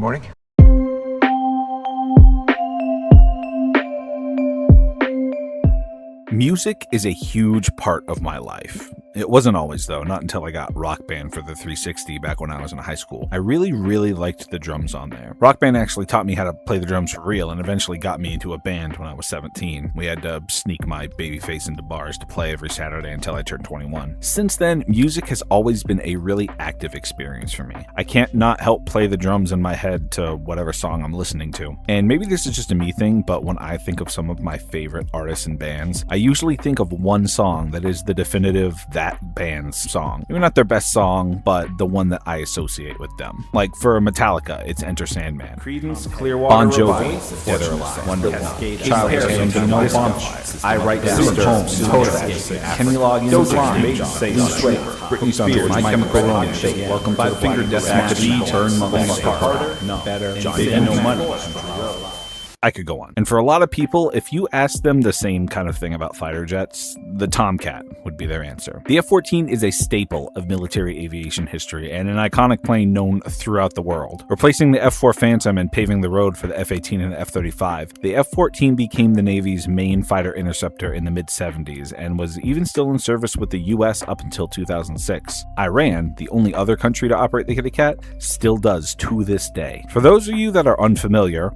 morning. Music is a huge part of my life. It wasn't always, though, not until I got Rock Band for the 360 back when I was in high school. I really liked the drums on there. Rock Band actually taught me how to play the drums for real and eventually got me into a band when I was 17. We had to sneak my baby face into bars to play every Saturday until I turned 21. Since then, music has always been a really active experience for me. I can't not help play the drums in my head to whatever song I'm listening to. And maybe this is just a me thing, but when I think of some of my favorite artists and bands, I usually think of one song that is the definitive that band's song. Maybe not their best song, but the one that I associate with them. Like for Metallica, it's Enter Sandman. Creedence Clearwater Bon Jovi, Dead or Alive. Wonderful. I Write Down, Totem, Kenny Loggins, Britney Spears, My Chemical Romance, Welcome to the Finger Death Match, Turn Mother Carter, No Better, John No Money. I could go on. And for a lot of people, if you ask them the same kind of thing about fighter jets, the Tomcat would be their answer. The F-14 is a staple of military aviation history and an iconic plane known throughout the world. Replacing the F-4 Phantom and paving the road for the F-18 and the F-35, the F-14 became the Navy's main fighter interceptor in the mid-70s and was even still in service with the US up until 2006. Iran, the only other country to operate the Kitty Cat, still does to this day. For those of you that are unfamiliar,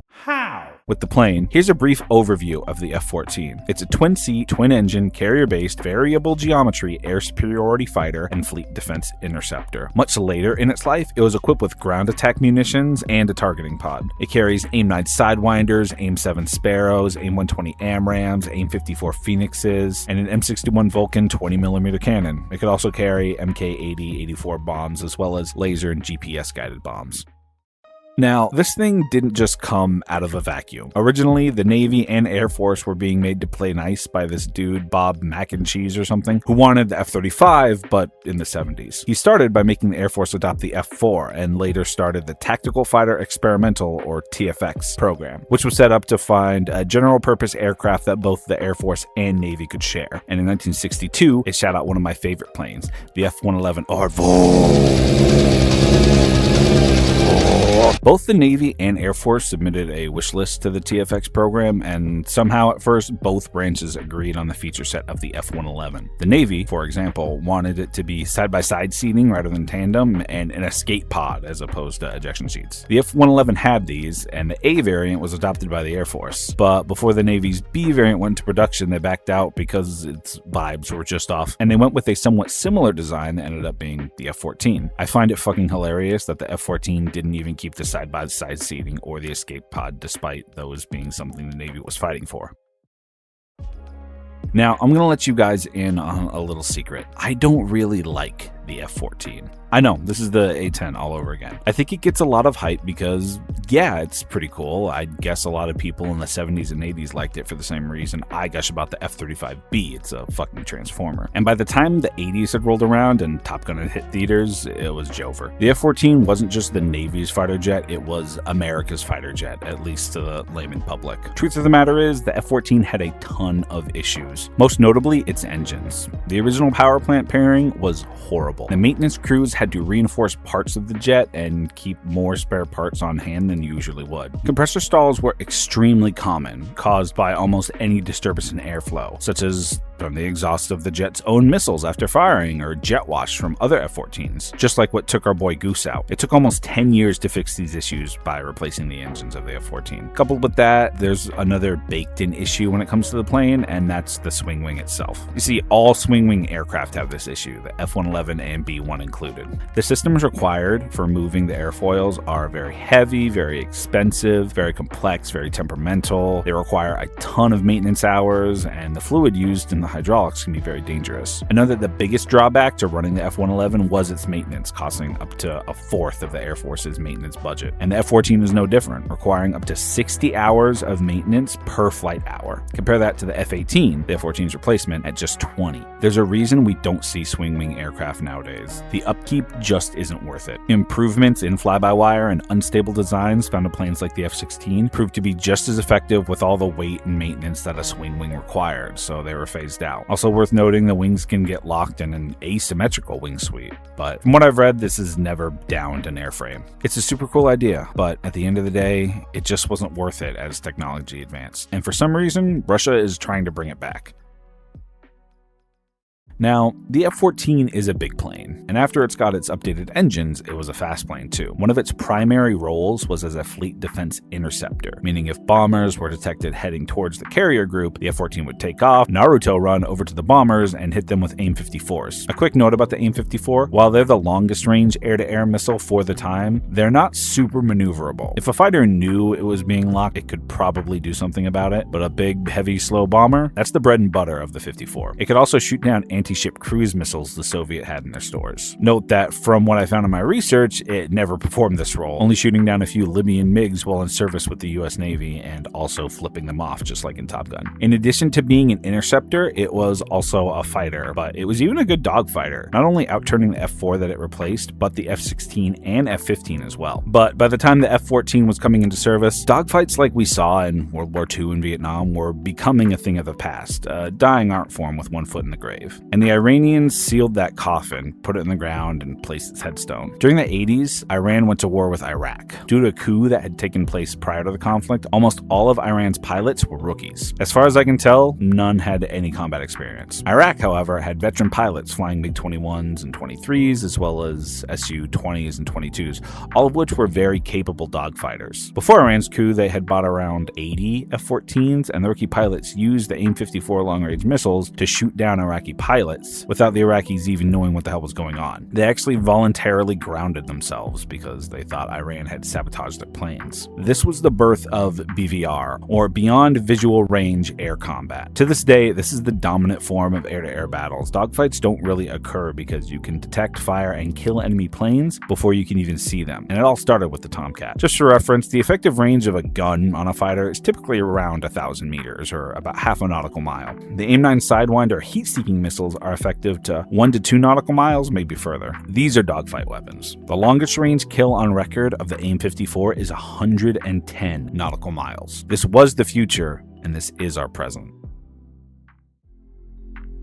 with the plane, here's a brief overview of the F-14. It's a twin-seat, twin-engine, carrier-based, variable geometry air superiority fighter and fleet defense interceptor. Much later in its life, it was equipped with ground attack munitions and a targeting pod. It carries AIM-9 Sidewinders, AIM-7 Sparrows, AIM-120 AMRAAMs, AIM-54 Phoenixes, and an M61 Vulcan 20mm cannon. It could also carry Mk-80, 84 bombs, as well as laser and GPS-guided bombs. Now, this thing didn't just come out of a vacuum. Originally, the Navy and Air Force were being made to play nice by this dude, Bob Mac and Cheese or something, who wanted the F-35, but in the 70s. He started by making the Air Force adopt the F-4, and later started the Tactical Fighter Experimental, or TFX, program, which was set up to find a general-purpose aircraft that both the Air Force and Navy could share. And in 1962, it shot out one of my favorite planes, the F-111 Arvo. Both the Navy and Air Force submitted a wish list to the TFX program, and somehow at first, both branches agreed on the feature set of the F-111. The Navy, for example, wanted it to be side-by-side seating rather than tandem, and an escape pod as opposed to ejection seats. The F-111 had these, and the A variant was adopted by the Air Force. But before the Navy's B variant went into production, they backed out because its vibes were just off, and they went with a somewhat similar design that ended up being the F-14. I find it fucking hilarious that the F-14 didn't even keep the side-by-side seating or the escape pod, despite those being something the Navy was fighting for. Now, I'm going to let you guys in on a little secret. I don't really like the F-14. I know, this is the A-10 all over again. I think it gets a lot of hype because, yeah, it's pretty cool. I guess a lot of people in the 70s and 80s liked it for the same reason I gush about the F-35B. It's a fucking transformer. And by the time the 80s had rolled around and Top Gun had hit theaters, it was Jover. The F-14 wasn't just the Navy's fighter jet, it was America's fighter jet, at least to the layman public. Truth of the matter is, the F-14 had a ton of issues, most notably its engines. The original power plant pairing was horrible. The maintenance crews had to reinforce parts of the jet and keep more spare parts on hand than you usually would. Compressor stalls were extremely common, caused by almost any disturbance in airflow, such as from the exhaust of the jet's own missiles after firing, or jet wash from other F-14s, just like what took our boy Goose out. It took almost 10 years to fix these issues by replacing the engines of the F-14. Coupled with that, there's another baked-in issue when it comes to the plane, and that's the swing wing itself. You see, all swing wing aircraft have this issue, the F-111 and B-1 included. The systems required for moving the airfoils are very heavy, very expensive, very complex, very temperamental. They require a ton of maintenance hours, and the fluid used in the hydraulics can be very dangerous. I know that the biggest drawback to running the F-111 was its maintenance, costing up to a fourth of the Air Force's maintenance budget. And the F-14 is no different, requiring up to 60 hours of maintenance per flight hour. Compare that to the F-18, the F-14's replacement, at just 20. There's a reason we don't see swing-wing aircraft nowadays. The upkeep just isn't worth it. Improvements in fly-by-wire and unstable designs found on planes like the F-16 proved to be just as effective with all the weight and maintenance that a swing wing required, so they were phased phased out. Also worth noting, the wings can get locked in an asymmetrical wing sweep, but from what I've read, this is never downed an airframe. It's a super cool idea, but at the end of the day, it just wasn't worth it as technology advanced, and for some reason, Russia is trying to bring it back. Now, the F-14 is a big plane, and after it's got its updated engines, it was a fast plane too. One of its primary roles was as a fleet defense interceptor, meaning if bombers were detected heading towards the carrier group, the F-14 would take off, Naruto run over to the bombers, and hit them with AIM-54s. A quick note about the AIM-54, while they're the longest range air-to-air missile for the time, they're not super maneuverable. If a fighter knew it was being locked, it could probably do something about it, but a big, heavy, slow bomber, that's the bread and butter of the 54. It could also shoot down anti-ship cruise missiles the Soviet had in their stores. Note that from what I found in my research, it never performed this role, only shooting down a few Libyan MiGs while in service with the US Navy and also flipping them off just like in Top Gun. In addition to being an interceptor, it was also a fighter, but it was even a good dogfighter, not only outturning the F-4 that it replaced, but the F-16 and F-15 as well. But by the time the F-14 was coming into service, dogfights like we saw in World War II and Vietnam were becoming a thing of the past, a dying art form with one foot in the grave. And the Iranians sealed that coffin, put it in the ground, and placed its headstone. During the 80s, Iran went to war with Iraq. Due to a coup that had taken place prior to the conflict, almost all of Iran's pilots were rookies. As far as I can tell, none had any combat experience. Iraq, however, had veteran pilots flying MiG-21s and 23s, as well as Su-20s and 22s, all of which were very capable dogfighters. Before Iran's coup, they had bought around 80 F-14s, and the rookie pilots used the AIM-54 long-range missiles to shoot down Iraqi pilots without the Iraqis even knowing what the hell was going on. They actually voluntarily grounded themselves because they thought Iran had sabotaged their planes. This was the birth of BVR, or Beyond Visual Range Air Combat. To this day, this is the dominant form of air-to-air battles. Dogfights don't really occur because you can detect, fire, and kill enemy planes before you can even see them, and it all started with the Tomcat. Just for reference, the effective range of a gun on a fighter is typically around 1,000 meters, or about half a nautical mile. The AIM-9 Sidewinder heat-seeking missiles are effective to 1 to 2 nautical miles, maybe further. These are dogfight weapons. The longest range kill on record of the AIM-54 is 110 nautical miles. This was the future, and this is our present.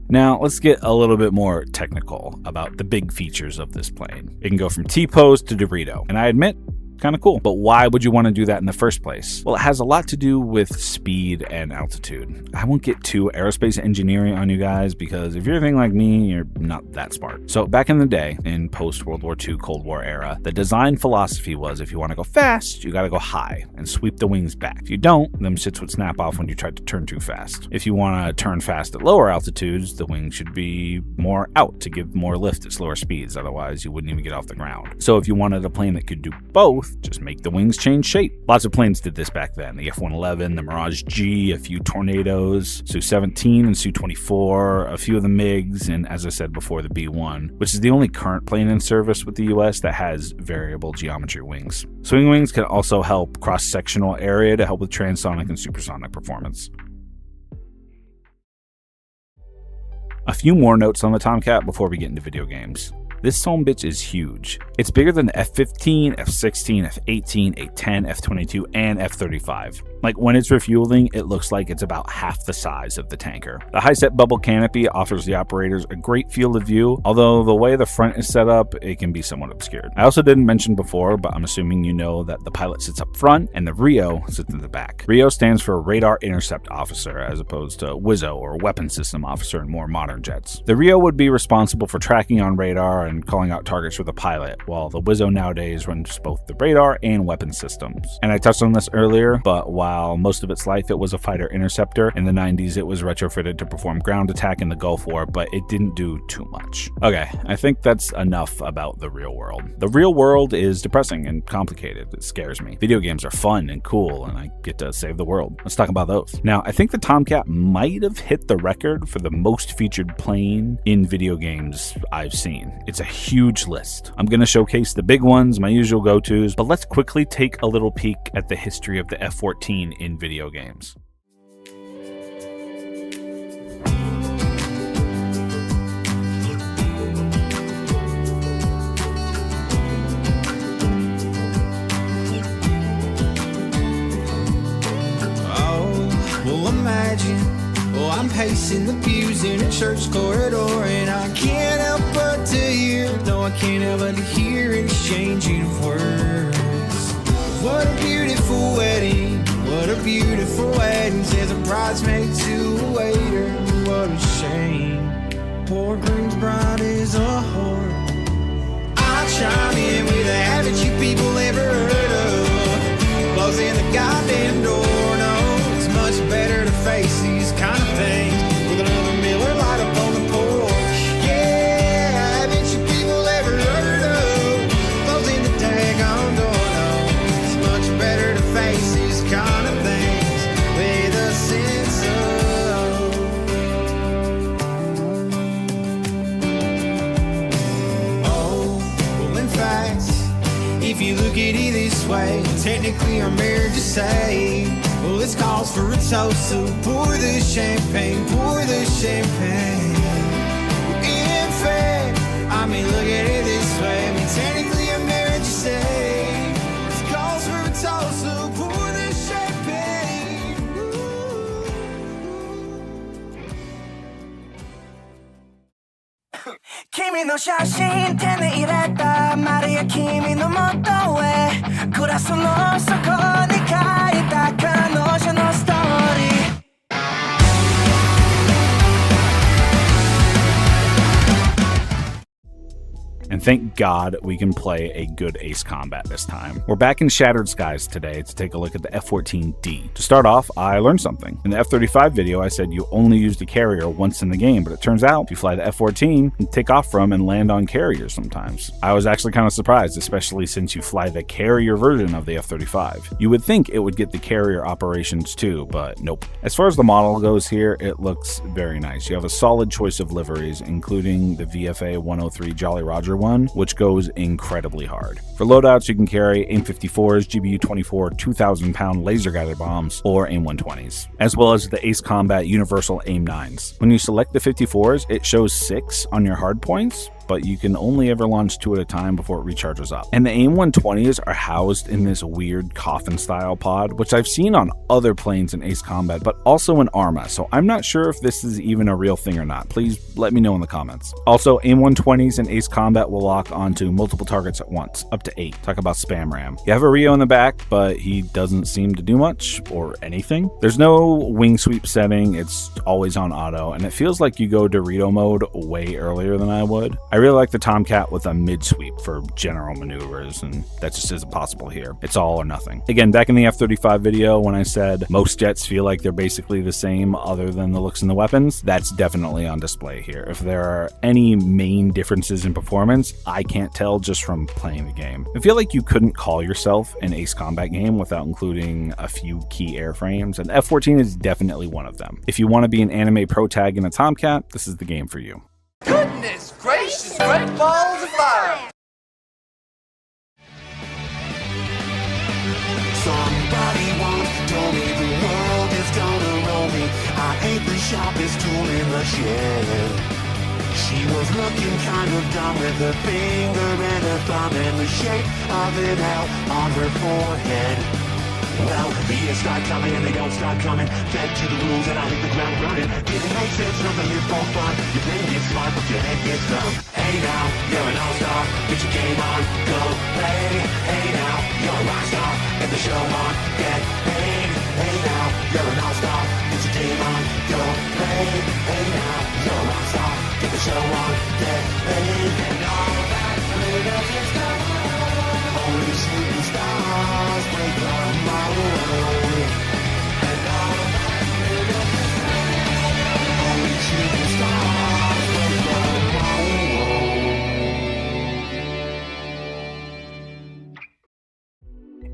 Now, let's get a little bit more technical about the big features of this plane. It can go from T-pose to Dorito, and I admit, kind of cool. But why would you want to do that in the first place? Well, it has a lot to do with speed and altitude. I won't get too aerospace engineering on you guys because if you're anything like me, you're not that smart. So back in the day, in post-World War II Cold War era, the design philosophy was if you want to go fast, you got to go high and sweep the wings back. If you don't, them shits would snap off when you tried to turn too fast. If you want to turn fast at lower altitudes, the wings should be more out to give more lift at slower speeds. Otherwise, you wouldn't even get off the ground. So if you wanted a plane that could do both, just make the wings change shape. Lots of planes did this back then. The F-111, the Mirage G, a few Tornadoes, Su-17 and Su-24, a few of the MiGs, and as I said before, the B-1, which is the only current plane in service with the US that has variable geometry wings. Swing wings can also help cross-sectional area to help with transonic and supersonic performance. A few more notes on the Tomcat before we get into video games. This sumbitch is huge. It's bigger than the F-15, F-16, F-18, A-10, F-22, and F-35. Like when it's refueling, it looks like it's about half the size of the tanker. The high-set bubble canopy offers the operators a great field of view, although the way the front is set up, it can be somewhat obscured. I also didn't mention before, but I'm assuming you know that the pilot sits up front and the RIO sits in the back. RIO stands for Radar Intercept Officer, as opposed to WISO, or Weapon System Officer in more modern jets. The RIO would be responsible for tracking on radar and calling out targets for the pilot, while the WISO nowadays runs both the radar and weapon systems. And I touched on this earlier, but while most of its life it was a fighter interceptor, in the 90s it was retrofitted to perform ground attack in the Gulf War, but it didn't do too much. Okay, I think that's enough about the real world. The real world is depressing and complicated. It scares me. Video games are fun and cool, and I get to save the world. Let's talk about those. Now, I think the Tomcat might have hit the record for the most featured plane in video games I've seen. It's a huge list. I'm going to showcase the big ones, my usual go-tos, but let's quickly take a little peek at the history of the F-14 in video games. Oh, well, imagine Oh, I'm pacing the pews in a church corridor, and I can't help but to hear, no, I can't help but to hear an exchanging of words. What a beautiful wedding, what a beautiful wedding, says a bridesmaid to a waiter. What a shame, poor groom's bride is a whore. I'll chime in with a haven't you people ever heard of? Closing the goddamn door, no, it's much better to face these kind of things with another Miller light up on the porch. Yeah, haven't you people ever heard of closing the daggone door, no, it's much better to face these kind of things with a sense of, oh, well in fact, if you look at it this way, technically our marriage is safe. Well, this calls for a toast, so pour the champagne, pour the champagne. In fact, I mean, look at it this way, I mean, technically our marriage is safe. This calls for a toast, so pour the champagne. Kimi no 写真手に入れたマリア君の元へグラスの底に書いた彼女のストーリー And thank God we can play a good Ace Combat this time. We're back in Shattered Skies today to take a look at the F-14D. To start off, I learned something. In the F-35 video, I said you only use the carrier once in the game, but it turns out if you fly the F-14, you take off from and land on carriers sometimes. I was actually kind of surprised, especially since you fly the carrier version of the F-35. You would think it would get the carrier operations too, but nope. As far as the model goes here, it looks very nice. You have a solid choice of liveries, including the VFA 103 Jolly Roger one, which goes incredibly hard. For loadouts, you can carry AIM-54s, GBU-24 2,000-pound laser-guided bombs, or AIM-120s, as well as the Ace Combat Universal AIM-9s. When you select the 54s, it shows 6 on your hard points, but you can only ever launch 2 at a time before it recharges up. And the AIM-120s are housed in this weird coffin-style pod, which I've seen on other planes in Ace Combat, but also in Arma, so I'm not sure if this is even a real thing or not. Please let me know in the comments. Also, AIM-120s in Ace Combat will lock onto multiple targets at once, up to 8. Talk about spam RAM. You have a Rio in the back, but he doesn't seem to do much, or anything. There's no wing sweep setting, it's always on auto, and it feels like you go Dorito mode way earlier than I would. I really like the Tomcat with a mid-sweep for general maneuvers, and that just isn't possible here. It's all or nothing. Again, back in the F-35 video, when I said most jets feel like they're basically the same other than the looks and the weapons, that's definitely on display here. If there are any main differences in performance, I can't tell just from playing the game. I feel like you couldn't call yourself an Ace Combat game without including a few key airframes, and F-14 is definitely one of them. If you want to be an anime pro tag in a Tomcat, this is the game for you. Goodness gracious, great balls of fire! Somebody once told me the world is gonna roll me. I ain't the sharpest tool in the shed. She was looking kind of dumb with her finger and her thumb and the shape of an L on her forehead. Well, the years start coming and they don't start coming. Fed to the rules and I hit the ground running. Didn't make sense, nothing here for fun. Your brain gets smart, but your head gets dumb. Hey now, you're an all-star. Get your game on, go play. Hey now, you're a rock star. Get the show on, get paid. Hey now, you're an all-star. Get your game on, go play. Hey now, you're a rock star. Get the show on, get paid. And all that glitters is gold. Only shooting stars break on my road. And all that glitters is gold. Only shooting stars break on my road.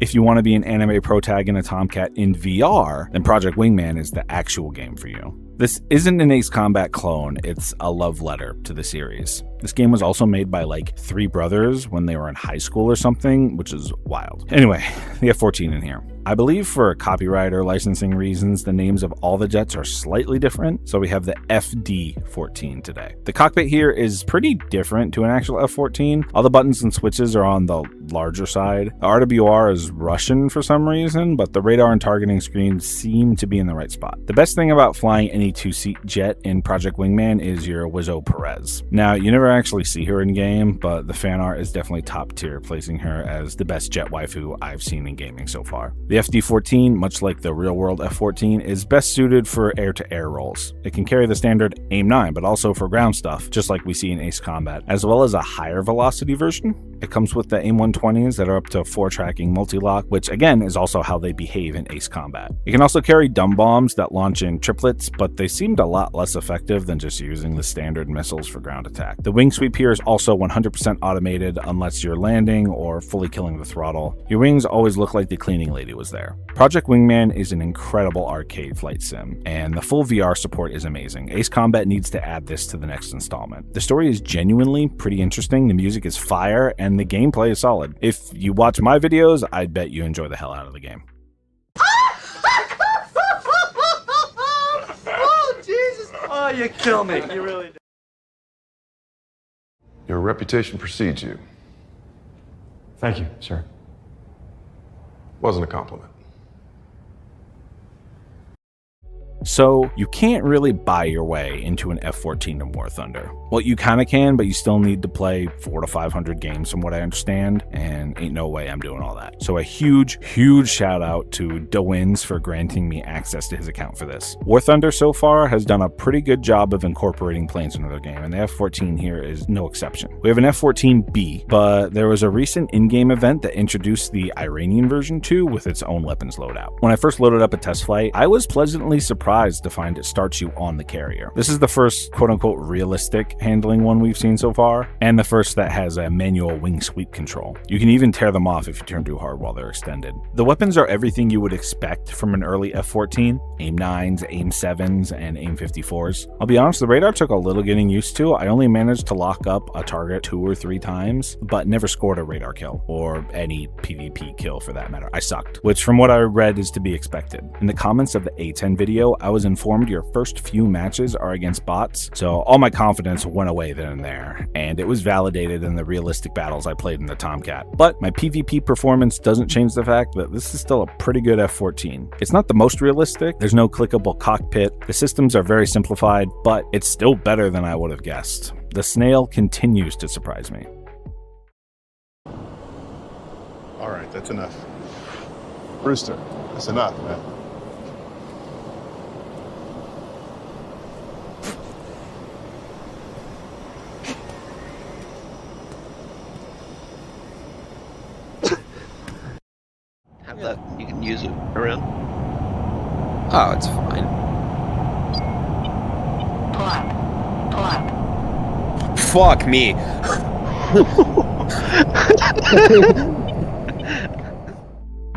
If you want to be an anime pro tag in a Tomcat in VR, then Project Wingman is the actual game for you. This isn't an Ace Combat clone, it's a love letter to the series. This game was also made by like 3 brothers when they were in high school or something, which is wild. Anyway, the F-14 in here. I believe for copyright or licensing reasons, the names of all the jets are slightly different, so we have the FD-14 today. The cockpit here is pretty different to an actual F-14. All the buttons and switches are on the larger side. The RWR is Russian for some reason, but the radar and targeting screens seem to be in the right spot. The best thing about flying any only two-seat jet in Project Wingman is your Wizzo Perez. Now, you never actually see her in-game, but the fan art is definitely top tier, placing her as the best jet waifu I've seen in gaming so far. The FD-14, much like the real-world F-14, is best suited for air-to-air roles. It can carry the standard AIM-9, but also for ground stuff, just like we see in Ace Combat, as well as a higher velocity version. It comes with the AIM-120s that are up to 4-tracking multi-lock, which again is also how they behave in Ace Combat. It can also carry dumb bombs that launch in triplets, but they seemed a lot less effective than just using the standard missiles for ground attack. The wing sweep here is also 100% automated unless you're landing or fully killing the throttle. Your wings always look like the cleaning lady was there. Project Wingman is an incredible arcade flight sim, and the full VR support is amazing. Ace Combat needs to add this to the next installment. The story is genuinely pretty interesting, the music is fire, and the gameplay is solid. If you watch my videos, I'd bet you enjoy the hell out of the game. Oh, Jesus. Oh, you kill me. You really do. Your reputation precedes you. Thank you, sir. Wasn't a compliment. So, you can't really buy your way into an F-14 in War Thunder. Well, you kinda can, but you still need to play 400 to 500 games from what I understand, and ain't no way I'm doing all that. So a huge shout out to DeWins for granting me access to his account for this. War Thunder so far has done a pretty good job of incorporating planes into their game, and the F-14 here is no exception. We have an F-14B, but there was a recent in-game event that introduced the Iranian version too with its own weapons loadout. When I first loaded up a test flight, I was pleasantly surprised to find it starts you on the carrier. This is the first quote-unquote realistic handling one we've seen so far, and the first that has a manual wing sweep control. You can even tear them off if you turn too hard while they're extended. The weapons are everything you would expect from an early F-14, AIM-9s, AIM-7s, and AIM-54s. I'll be honest, the radar took a little getting used to. I only managed to lock up a target 2 or 3 times, but never scored a radar kill, or any PvP kill for that matter. I sucked, which from what I read is to be expected. In the comments of the A10 video, I was informed your first few matches are against bots, so all my confidence went away then and there, and it was validated in the realistic battles I played in the Tomcat. But my PvP performance doesn't change the fact that this is still a pretty good F-14. It's not the most realistic, there's no clickable cockpit, the systems are very simplified, but it's still better than I would have guessed. The snail continues to surprise me. All right, that's enough. Brewster, that's enough, man. Have that, you can use it around. Oh, it's fine. Fuck me.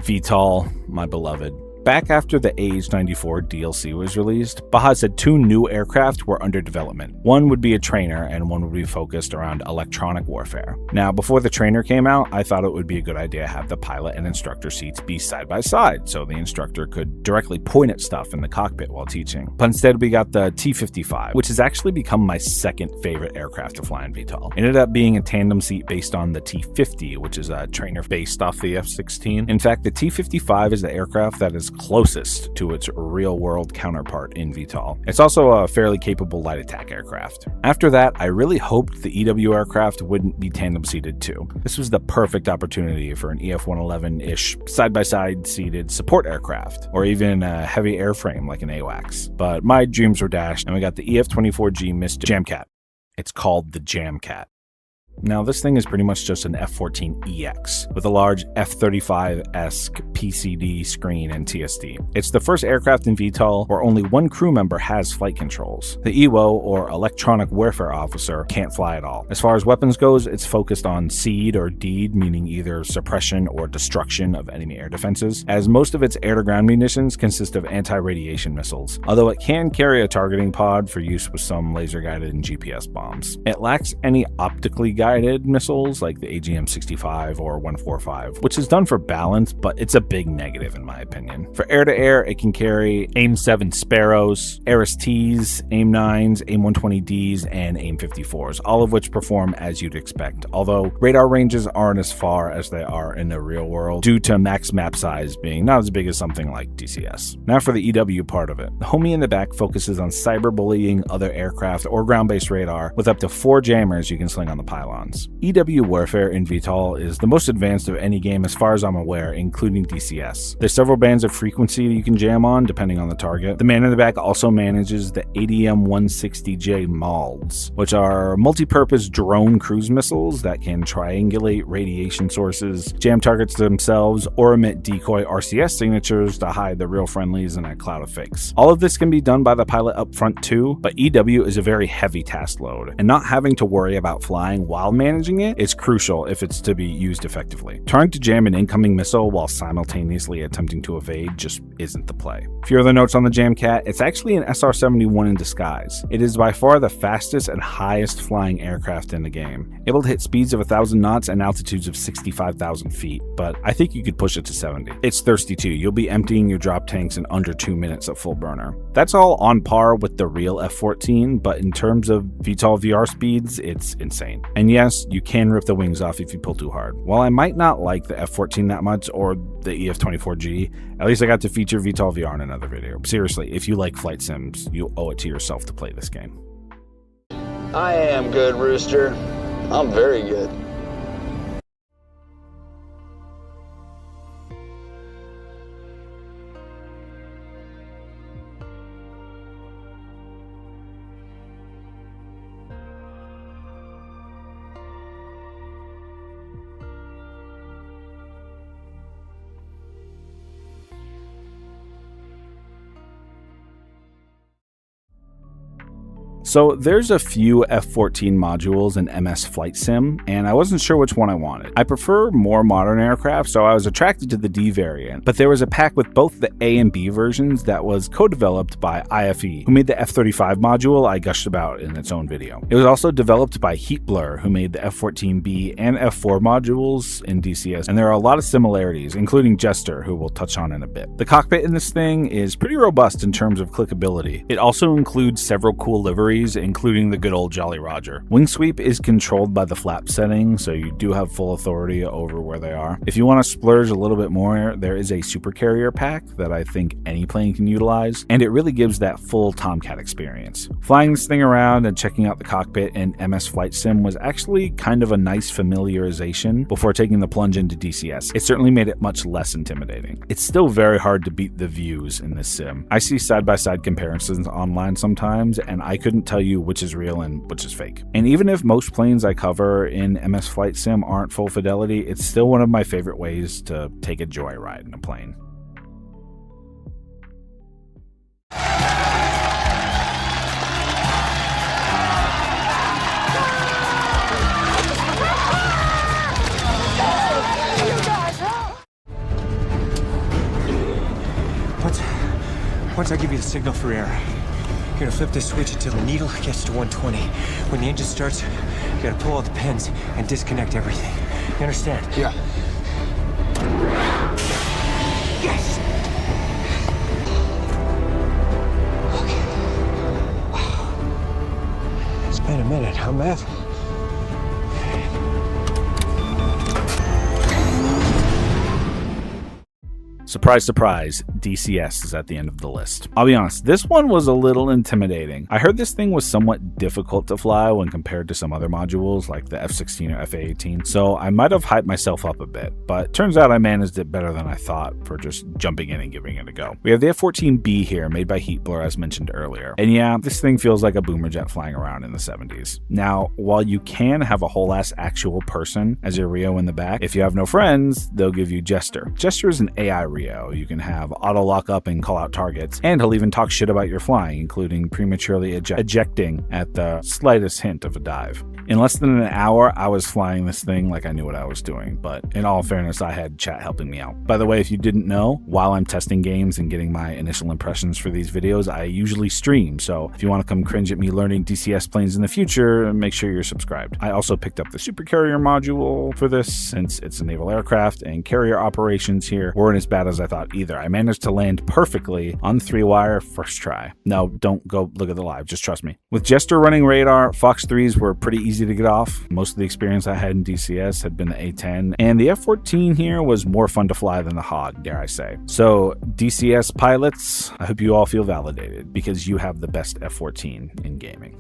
VTOL, my beloved. Back after the AH-94 DLC was released, Baja said 2 new aircraft were under development. One would be a trainer and one would be focused around electronic warfare. Now, before the trainer came out, I thought it would be a good idea to have the pilot and instructor seats be side by side so the instructor could directly point at stuff in the cockpit while teaching. But instead we got the T-55, which has actually become my second favorite aircraft to fly in VTOL. It ended up being a tandem seat based on the T-50, which is a trainer based off the F-16. In fact, the T-55 is the aircraft that is closest to its real-world counterpart in VTOL. It's also a fairly capable light attack aircraft. After that, I really hoped the EW aircraft wouldn't be tandem-seated too. This was the perfect opportunity for an EF-111-ish side-by-side seated support aircraft, or even a heavy airframe like an AWACS. But my dreams were dashed, and we got the EF-24G Missed Jamcat. It's called the Jamcat. Now, this thing is pretty much just an F-14EX with a large F-35-esque PCD screen and TSD. It's the first aircraft in VTOL where only one crew member has flight controls. The EWO, or Electronic Warfare Officer, can't fly at all. As far as weapons goes, it's focused on SEED or DEED, meaning either suppression or destruction of enemy air defenses, as most of its air-to-ground munitions consist of anti-radiation missiles, although it can carry a targeting pod for use with some laser-guided and GPS bombs. It lacks any optically guided guided missiles like the AGM-65 or 145, which is done for balance, but it's a big negative in my opinion. For air-to-air, it can carry AIM-7 Sparrows, Ares-T's, AIM-9s, AIM-120Ds, and AIM-54s, all of which perform as you'd expect, although radar ranges aren't as far as they are in the real world due to max map size being not as big as something like DCS. Now for the EW part of it. The homie in the back focuses on cyberbullying other aircraft or ground-based radar with up to 4 jammers you can sling on the pylons. EW warfare in VTOL is the most advanced of any game as far as I'm aware, including DCS. There's several bands of frequency that you can jam on depending on the target. The man in the back also manages the ADM-160J MALDs, which are multi-purpose drone cruise missiles that can triangulate radiation sources, jam targets themselves, or emit decoy RCS signatures to hide the real friendlies in a cloud of fakes. All of this can be done by the pilot up front too, but EW is a very heavy task load, and not having to worry about flying while managing it is crucial if it's to be used effectively. Trying to jam an incoming missile while simultaneously attempting to evade just isn't the play. A few other notes on the Tomcat: it's actually an SR-71 in disguise. It is by far the fastest and highest flying aircraft in the game, able to hit speeds of 1,000 knots and altitudes of 65,000 feet, but I think you could push it to 70. It's thirsty too. You'll be emptying your drop tanks in under 2 minutes at full burner. That's all on par with the real F-14, but in terms of VTOL VR speeds, it's insane. And yes, you can rip the wings off if you pull too hard. While I might not like the F-14 that much, or the EF-24G, at least I got to feature VTOL VR in another video. Seriously, if you like flight sims, you owe it to yourself to play this game. I am good, Rooster. I'm very good. So there's a few F-14 modules in MS Flight Sim, and I wasn't sure which one I wanted. I prefer more modern aircraft, so I was attracted to the D variant, but there was a pack with both the A and B versions that was co-developed by IFE, who made the F-35 module I gushed about in its own video. It was also developed by Heatblur, who made the F-14B and F-4 modules in DCS, and there are a lot of similarities, including Jester, who we'll touch on in a bit. The cockpit in this thing is pretty robust in terms of clickability. It also includes several cool liveries, including the good old Jolly Roger. Wing sweep is controlled by the flap setting, so you do have full authority over where they are. If you want to splurge a little bit more, there is a super carrier pack that I think any plane can utilize, and it really gives that full Tomcat experience. Flying this thing around and checking out the cockpit in MS Flight Sim was actually kind of a nice familiarization before taking the plunge into DCS. It certainly made it much less intimidating. It's still very hard to beat the views in this sim. I see side-by-side comparisons online sometimes, and I couldn't tell you which is real and which is fake. And even if most planes I cover in MS Flight Sim aren't full fidelity, it's still one of my favorite ways to take a joyride in a plane. Once I give you the signal for air, you're gonna flip this switch until the needle gets to 120. When the engine starts, you gotta pull all the pins and disconnect everything. You understand? Yeah. Yes! Okay. Wow. It's been a minute, huh, Matt? Surprise, surprise, DCS is at the end of the list. I'll be honest, this one was a little intimidating. I heard this thing was somewhat difficult to fly when compared to some other modules like the F-16 or F-18, so I might have hyped myself up a bit, but turns out I managed it better than I thought for just jumping in and giving it a go. We have the F-14B here, made by Heatblur as mentioned earlier, and yeah, this thing feels like a boomer jet flying around in the 70s. Now, while you can have a whole ass actual person as your Rio in the back, if you have no friends, they'll give you Jester. Jester is an AI Rio. You can have auto auto lock up and call out targets, and he'll even talk shit about your flying, including prematurely ejecting at the slightest hint of a dive. In less than an hour, I was flying this thing like I knew what I was doing, but in all fairness, I had chat helping me out. By the way, if you didn't know, while I'm testing games and getting my initial impressions for these videos, I usually stream, so if you want to come cringe at me learning DCS planes in the future, make sure you're subscribed. I also picked up the supercarrier module for this, since it's a naval aircraft, and carrier operations here weren't as bad as I thought either. I managed to land perfectly on 3-wire first try. No, don't go look at the live, just trust me. With Jester running radar, Fox 3s were pretty easy to get off. Most of the experience I had in DCS had been the A10, and the F-14 here was more fun to fly than the Hog, dare I say. So, DCS pilots, I hope you all feel validated, because you have the best F-14 in gaming.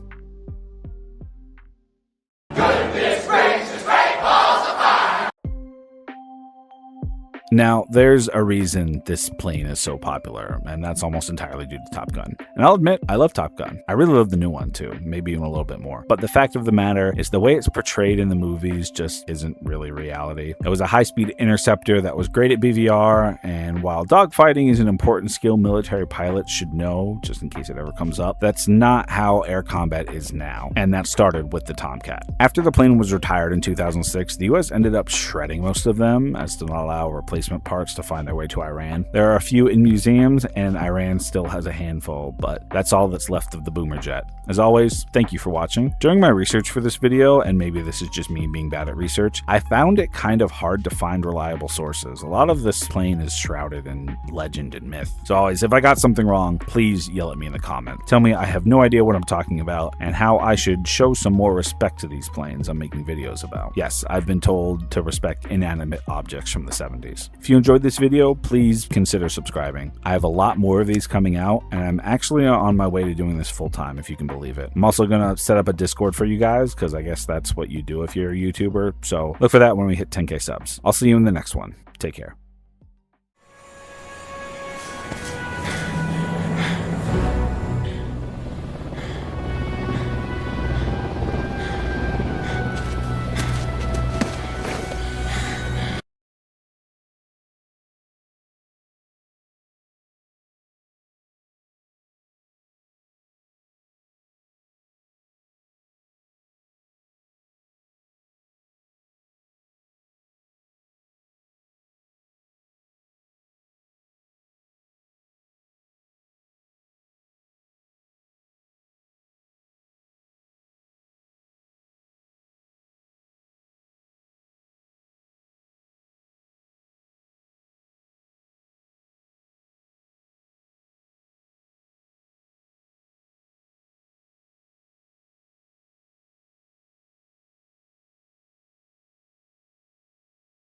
Now, there's a reason this plane is so popular, and that's almost entirely due to Top Gun. And I'll admit, I love Top Gun. I really love the new one too, maybe even a little bit more. But the fact of the matter is the way it's portrayed in the movies just isn't really reality. It was a high-speed interceptor that was great at BVR, and while dogfighting is an important skill military pilots should know, just in case it ever comes up, that's not how air combat is now. And that started with the Tomcat. After the plane was retired in 2006, the US ended up shredding most of them, as to not allow replacement parts to find their way to Iran. There are a few in museums, and Iran still has a handful, but that's all that's left of the boomer jet. As always, thank you for watching. During my research for this video, and maybe this is just me being bad at research, I found it kind of hard to find reliable sources. A lot of this plane is shrouded in legend and myth. So always, if I got something wrong, please yell at me in the comments. Tell me I have no idea what I'm talking about, and how I should show some more respect to these planes I'm making videos about. Yes, I've been told to respect inanimate objects from the 70s. If you enjoyed this video, please consider subscribing. I have a lot more of these coming out, and I'm actually on my way to doing this full time, if you can believe it. I'm also gonna set up a Discord for you guys, because I guess that's what you do if you're a YouTuber, so look for that when we hit 10K subs. I'll see you in the next one. Take care.